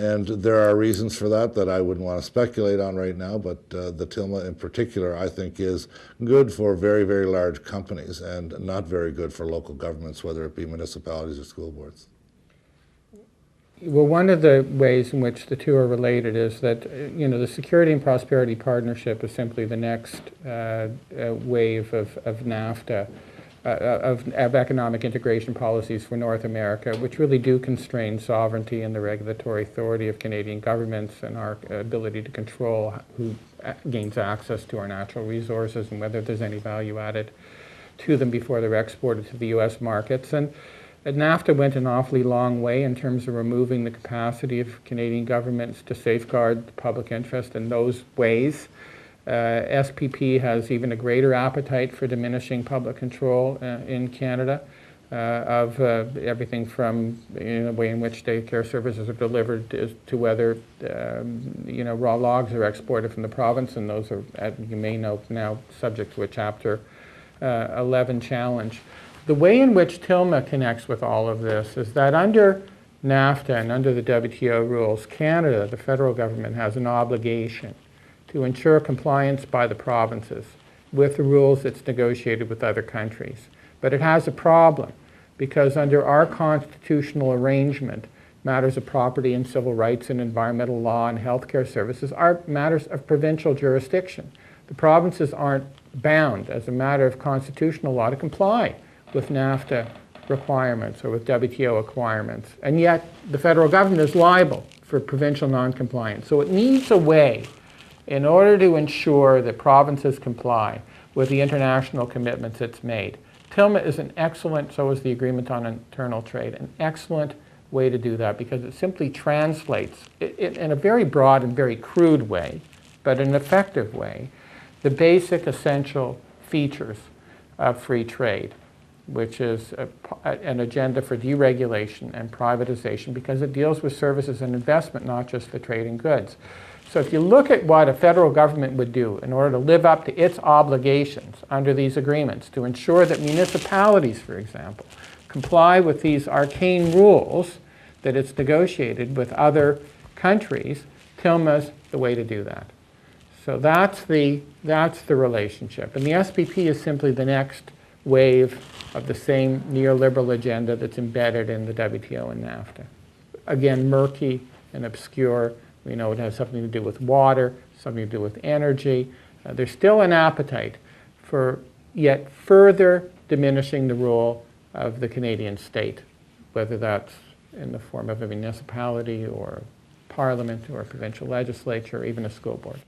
And there are reasons for that I wouldn't want to speculate on right now, but the TILMA in particular, I think, is good for very, very large companies and not very good for local governments, whether it be municipalities or school boards. Well, one of the ways in which the two are related is that, the Security and Prosperity Partnership is simply the next wave of NAFTA, of economic integration policies for North America, which really do constrain sovereignty and the regulatory authority of Canadian governments and our ability to control who gains access to our natural resources and whether there's any value added to them before they're exported to the U.S. markets. And NAFTA went an awfully long way in terms of removing the capacity of Canadian governments to safeguard the public interest in those ways. SPP has even a greater appetite for diminishing public control in Canada of everything from the way in which daycare services are delivered to whether raw logs are exported from the province, and those are, as you may know, now subject to a Chapter 11 challenge. The way in which TILMA connects with all of this is that under NAFTA and under the WTO rules, Canada, the federal government, has an obligation to ensure compliance by the provinces with the rules it's negotiated with other countries. But it has a problem because under our constitutional arrangement, matters of property and civil rights and environmental law and healthcare services are matters of provincial jurisdiction. The provinces aren't bound as a matter of constitutional law to comply with NAFTA requirements or with WTO requirements. And yet the federal government is liable for provincial noncompliance. So it needs a way in order to ensure that provinces comply with the international commitments it's made. TILMA is an excellent, so is the Agreement on Internal Trade, an excellent way to do that because it simply translates, in a very broad and very crude way, but an effective way, the basic essential features of free trade, which is an agenda for deregulation and privatization because it deals with services and investment, not just the trade in goods. So if you look at what a federal government would do in order to live up to its obligations under these agreements to ensure that municipalities, for example, comply with these arcane rules that it's negotiated with other countries, TILMA's the way to do that. So that's the relationship. And the SPP is simply the next wave of the same neoliberal agenda that's embedded in the WTO and NAFTA. Again, murky and obscure. We know it has something to do with water, something to do with energy. There's still an appetite for yet further diminishing the role of the Canadian state, whether that's in the form of a municipality or parliament or a provincial legislature or even a school board.